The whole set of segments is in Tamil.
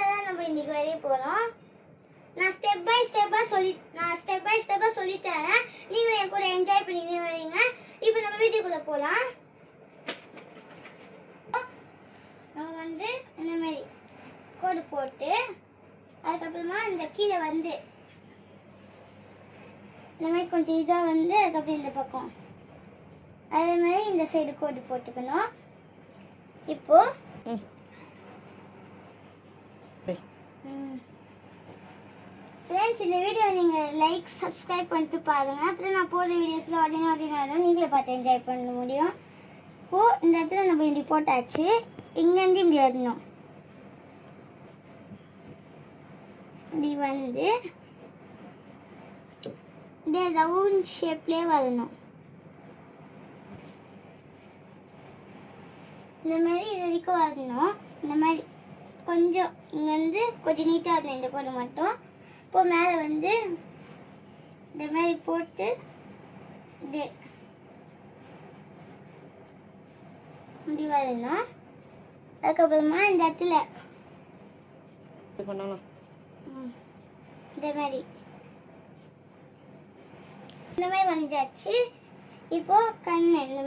தான் நம்ம இன்னைக்கு வரைய போகிறோம். நான் ஸ்டெப் பை ஸ்டெப்பாக சொல்லித்தரேன். நீங்களும் என் கூட என்ஜாய் பண்ணிட்டு வரீங்க. இப்போ நம்ம வீடியோக்குள்ளே போகலாம். நம்ம வந்து இந்த மாதிரி கோடு போட்டு அதுக்கப்புறமா இந்த கீழே வந்து இந்த மாதிரி கொஞ்சம் இதாக வந்து அதுக்கப்புறம் இந்த பக்கம் அதே மாதிரி இந்த சைடு கோடு போட்டுக்கணும். இப்போ ஃப்ரெண்ட்ஸ், இந்த வீடியோ நீங்கள் லைக் சப்ஸ்கிரைப் பண்ணிட்டு பாருங்கள். அப்புறம் நான் போடுற வீடியோஸில் உடனே நீங்களே பார்த்து என்ஜாய் பண்ண முடியும். இப்போது இந்த இடத்துல நம்ம இப்படி போட்டாச்சு. இங்கேருந்து இப்படி வரணும். இப்படி வந்து இந்த ரவுண்ட் ஷேப்லேயே வரணும். இந்த மாதிரி இது வரைக்கும் வரணும். இந்த மாதிரி கொஞ்சம் இங்கேருந்து கொஞ்சம் நீட்டாக வரணும் இந்த கோடு மட்டும். இப்போ மேலே வந்து இந்த மாதிரி போட்டு இப்படி வரணும். அதுக்கப்புறமா இந்த இடத்துல இந்த மாதிரி வந்தாச்சு. இப்போ கண்ணு இந்த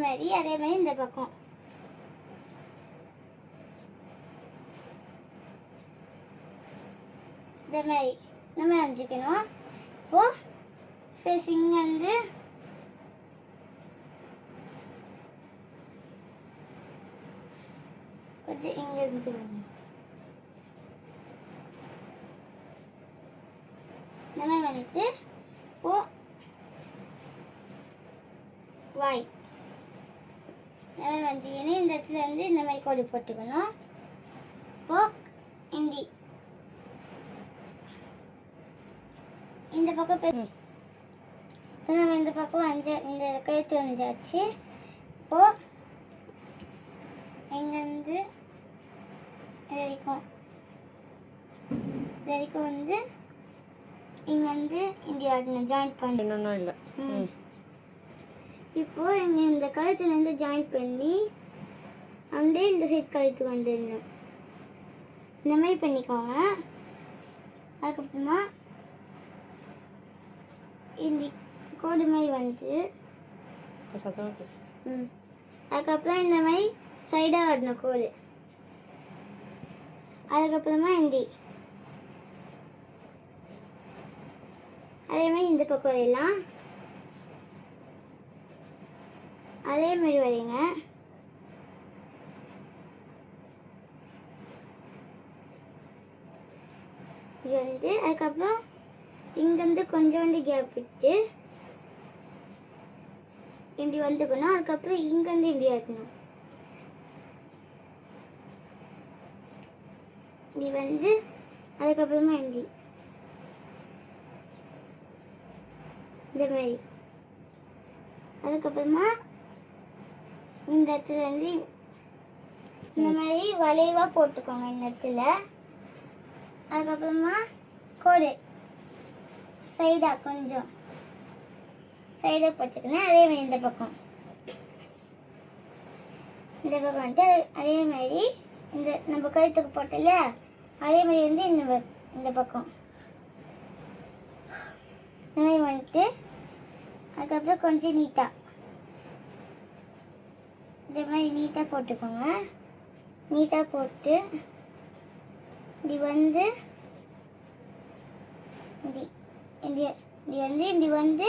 மாதிரி அதே மாதிரி இந்த பக்கம் இந்த மாதிரி நம்ம வரைஞ்சிக்கணும். இப்போ ஃபேஸ் இங்கேருந்து கொஞ்சம் இங்கேருந்து வரணும். இந்த மாதிரி வந்துட்டு இப்போ வாய் இந்த மாதிரி வரைஞ்சிக்கணும். இந்த இடத்துல வந்து இந்த மாதிரி கோடு போட்டுக்கணும். இப்போ இண்டி இந்த பக்கம் நம்ம இந்த பக்கம் இந்த கழுத்து வரைஞ்சாச்சு. இப்போ இங்கேருந்து இது வரைக்கும் வந்து இங்கேருந்து இங்கே ஜாயிண்ட் பண்ணணும். இல்லை இப்போ இங்கே இந்த கழுத்துலேருந்து ஜாயிண்ட் பண்ணி அப்படியே இந்த சைட் கழுத்து வந்துடணும். இந்த மாதிரி பண்ணிக்கோங்க. அதுக்கப்புறமா இந்த கோடு மாதிரி வந்து அதுக்கப்புறம் இந்த மாதிரி சைடாக வரணும் கோடு. அதுக்கப்புறமா இப்படி அதே மாதிரி இந்த பக்கம் வரையலாம். அதே மாதிரி வரைங்க. இது வந்து அதுக்கப்புறம் இங்கேருந்து கொஞ்சோண்டு கேப் விட்டு இப்படி வந்துக்கணும். அதுக்கப்புறம் இங்கேருந்து இப்படி வரணும். இப்படி வந்து அதுக்கப்புறமா இப்படி இந்த மாதிரி அதுக்கப்புறமா இந்த இடத்துல வந்து இந்த மாதிரி வளைவாக போட்டுக்கோங்க இந்த இடத்துல. அதுக்கப்புறமா கோடு சைடாக கொஞ்சம் சைடாக போட்டுக்கணும். அதே மாதிரி இந்த பக்கம் வந்துட்டு அதே மாதிரி இந்த நம்ம கழுத்துக்கு போட்டல அதே மாதிரி வந்து இந்த பக்கம் இந்த மாதிரி வந்துட்டு அதுக்கப்புறம் கொஞ்சம் நீட்டாக இந்த மாதிரி நீட்டாக போட்டுக்கோங்க. நீட்டாக போட்டு இப்படி வந்து இப்படி வந்து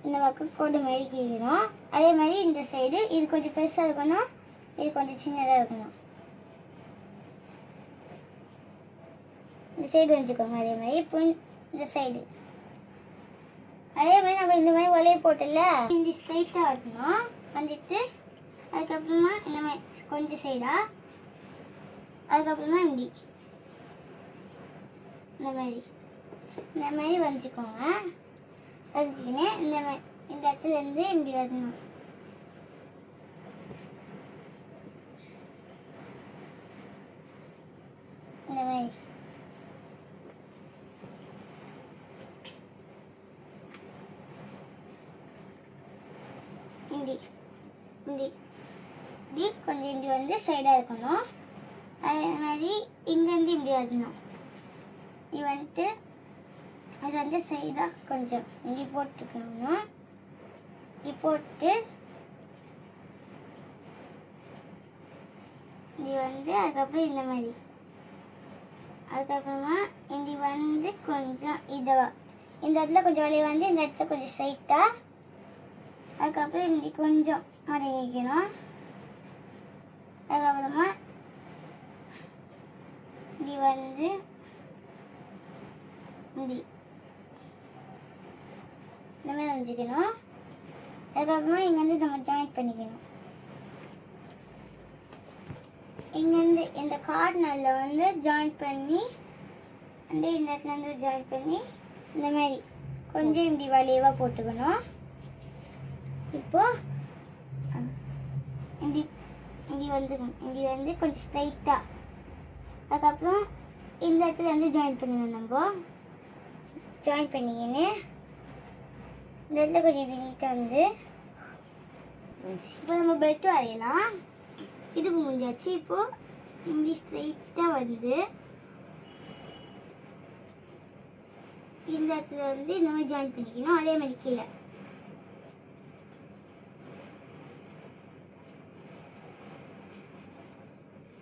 இந்த பக்கம் கோடு மாதிரி கீழணும். அதே மாதிரி இந்த சைடு இது கொஞ்சம் பெருசாக இருக்கணும், இது கொஞ்சம் சின்னதாக இருக்கணும். இந்த சைடு வச்சுக்கோங்க. அதே மாதிரி இப்போ இந்த சைடு அதே மாதிரி நம்ம இந்த மாதிரி ஒலையை போட்டல இந்த ஸ்ட்ரைட்டாக இருக்கணும். வந்துட்டு அதுக்கப்புறமா இந்த மாதிரி கொஞ்சம் சைடாக அதுக்கப்புறமா இப்படி இந்த மாதிரி வரைஞ்சிக்கோங்க. வரைஞ்சிக்கினே இந்த இடத்துலேருந்து இப்படி வரணும். இந்த மாதிரி இப்படி இப்படி இப்படி கொஞ்சம் இப்படி வந்து சைடாக இருக்கணும். அதே மாதிரி இங்கேருந்து இப்படி வரணும். இது வந்துட்டு அது வந்து சைடாக கொஞ்சம் இப்படி போட்டுக்கணும். இப்படி போட்டு இப்படி வந்து அதுக்கப்புறம் இந்த மாதிரி, அதுக்கப்புறமா இப்படி வந்து கொஞ்சம் இதை இந்த இடத்துல கொஞ்சம் வலி வந்து இந்த இடத்துல கொஞ்சம் ஸ்ட்ரைட்டாக, அதுக்கப்புறம் இப்படி கொஞ்சம் மடங்கிக்கணும். அதுக்கப்புறமா இப்படி வந்து இப்படி இந்த மாதிரி வச்சுக்கணும். அதுக்கப்புறமா இங்கேருந்து நம்ம ஜாயின் பண்ணிக்கணும். இங்கேருந்து இந்த கார்னரில் வந்து ஜாயின் பண்ணி வந்து இந்த இடத்துலேருந்து ஜாயின் பண்ணி இந்த மாதிரி கொஞ்சம் இப்படி வளைவாக போட்டுக்கணும். இப்போது இப்படி இப்படி வந்துக்கணும். இப்படி வந்து கொஞ்சம் ஸ்ட்ரைட்டாக, அதுக்கப்புறம் இந்த இடத்துல வந்து ஜாயின் பண்ணணும். நம்ம ஜாயின் பண்ணிக்கின்னு இந்த இடத்துல கொஞ்சம் இப்படி நீட்டாக வந்து இப்போ நம்ம பெல்ட்டு வரையலாம். இது முடிஞ்சாச்சு. இப்போது இப்படி ஸ்ட்ரைட்டாக வந்து இந்த இடத்துல வந்து இந்த மாதிரி ஜாயின் பண்ணிக்கணும். அதே மாதிரி கீழே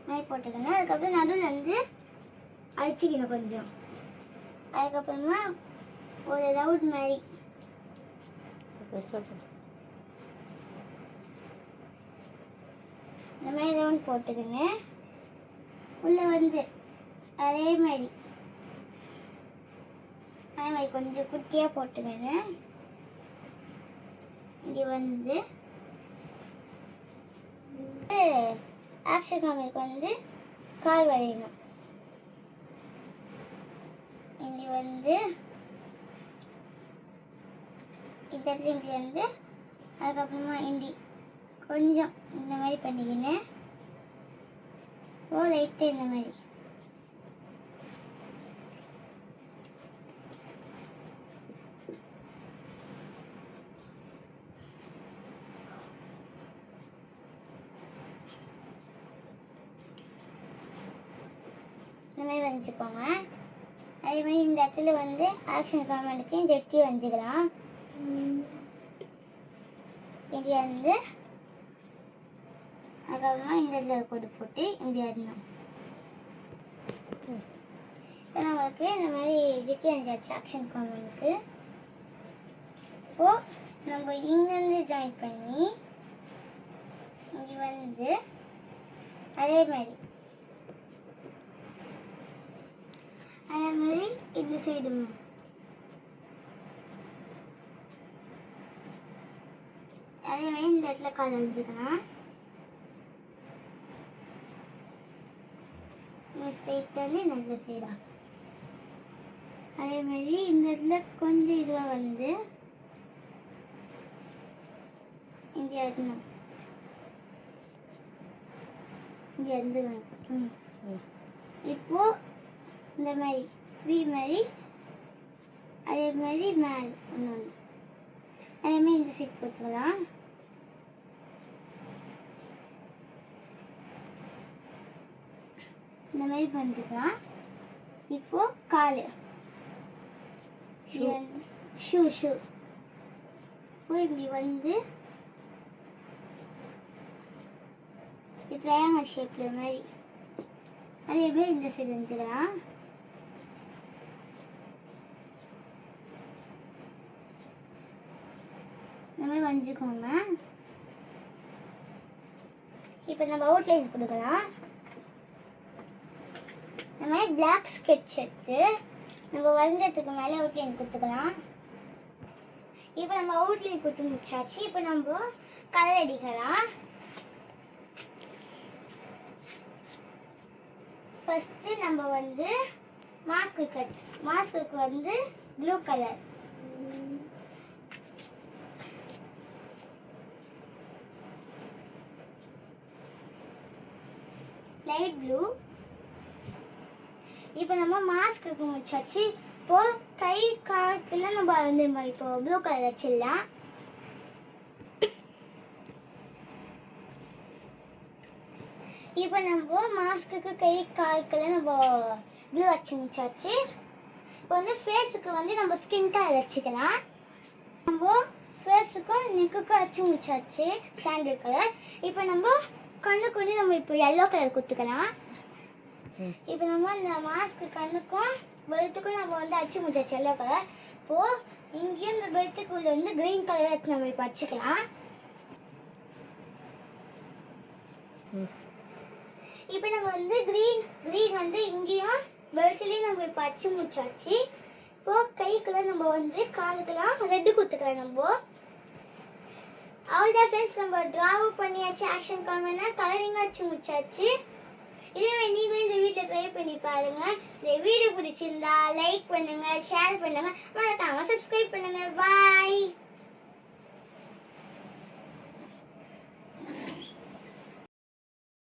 மாதிரி போட்டுக்கணும். அதுக்கப்புறம் நடுவில் வந்து அழிச்சிக்கணும் கொஞ்சம். அதுக்கப்புறமா ஒரு ரவுட் மாதிரி இந்த மாதிரி ரவுண்ட் போட்டுக்கணும். உள்ளே வந்து அதே மாதிரி கொஞ்சம் குட்டியாக போட்டுக்கணும். இங்கே வந்து ஆக்ஷன் காமிக்கு வந்து கால் வரையணும். இங்கே வந்து இந்த இடத்துல இப்படி வந்து அதுக்கப்புறமா இப்படி கொஞ்சம் இந்த மாதிரி பண்ணிக்கினேன். ஓ லைட்டு இந்த மாதிரி வரைஞ்சிக்கோங்க. அதே மாதிரி இந்த இடத்துல வந்து ஆக்ஷன் காமெண்ட்டுக்கு ஜெட்டி வரைஞ்சிக்கலாம். இப்படி வந்து அதுக்கப்புறமா இந்த இடத்துல கோடு போட்டு இப்படி வரணும். இப்போ நமக்கு இந்த மாதிரி ஜெட்டி வரைஞ்சாச்சு ஆக்ஷன் காமெண்ட்டுக்கு. இப்போது நம்ம இங்கேருந்து ஜாயின் பண்ணி இங்கே வந்து அதே மாதிரி இந்த சைடு அதே மாதிரி இந்த இடத்துல கால் வச்சுக்கலாம். ஸ்ட்ரைட் வந்து இந்த சைடா அதே மாதிரி இந்த இடத்துல கொஞ்சம் இதுவாக வந்து இங்கே இருக்கணும். இங்கே இருந்து இப்போ இந்த மாதிரி வி மாதிரி அதே மாதிரி மேல் ஒன்று அதே மாதிரி இந்த சைட் போட்டுக்கலாம். இந்த மாதிரி பண்ணிக்கலாம். இப்போ கால் ஷூ இப்போ இப்படி வந்து ட்ரையாங்கல் ஷேப்பில் மாதிரி அதே மாதிரி இந்த சைடு வச்சுக்கலாம். இந்த மாதிரி வஞ்சிக்கோங்க. இப்போ நம்ம அவுட்லைன் கொடுக்கலாம். இந்த மாதிரி பிளாக் ஸ்கெட்ச் எடுத்து நம்ம வரைஞ்சதுக்கு மேலே அவுட்லைன் கொடுத்துக்கலாம். இப்போ நம்ம அவுட்லைன் கொடுத்து முடிச்சாச்சு. இப்போ நம்ம கலர் அடிக்கலாம். ஃபஸ்ட்டு நம்ம வந்து மாஸ்க்கு வந்து ப்ளூ கலர் லைட் ப்ளூ. இப்போ நம்ம மாஸ்க்கு முடிச்சாச்சு. இப்போ கை காத்துல நம்ம வந்து இப்போ ப்ளூ கலர் வச்சிடலாம். இப்போ நம்ம மாஸ்க்குக்கு கை கால்கெல்லாம் நம்ம ப்ளூ அடிச்சு முடிச்சாச்சு. இப்போ வந்து ஃபேஸுக்கு வந்து நம்ம ஸ்கின் கலர் வச்சுக்கலாம். நம்ம ஃபேஸுக்கும் நெக்குக்கும் அடிச்சு முடிச்சாச்சு சாண்டில் கலர். இப்போ நம்ம கண்ணுக்கு வந்து நம்ம இப்போ எல்லோ கலர் கொடுத்துக்கலாம். இப்போ நம்ம இந்த மாஸ்க்கு கண்ணுக்கும் பெல்ட்டுக்கும் நம்ம வந்து அடிச்சு முடிச்சாச்சு எல்லோ கலர். இப்போது இங்கேயும் இந்த பெல்ட்டுக்கு உள்ள வந்து க்ரீன் கலர் எடுத்து நம்ம இப்போ அடிச்சுக்கலாம். இப்போ நம்ம வந்து க்ரீன் வந்து இங்கேயும் பெல்ட்லேயும் நம்ம இப்போ அடிச்சு முடிச்சாச்சு. இப்போது கைக்கெல்லாம் நம்ம வந்து காலுக்கெல்லாம் ரெட்டு கொடுத்துக்கலாம். நம்ம அவ்வளோதான் ஃப்ரெண்ட்ஸ், நம்ம ட்ராவும் பண்ணியாச்சு, ஆக்ஷன் காமெண்ட்னா கலரிங்காக அடிச்சு முடிச்சாச்சு. இதே மாதிரி நீங்களும் இந்த வீட்டில் ட்ரை பண்ணி பாருங்கள். இந்த வீடியோ பிடிச்சிருந்தா லைக் பண்ணுங்கள், ஷேர் பண்ணுங்கள், மறக்காமல் சப்ஸ்கிரைப் பண்ணுங்கள். பாய்.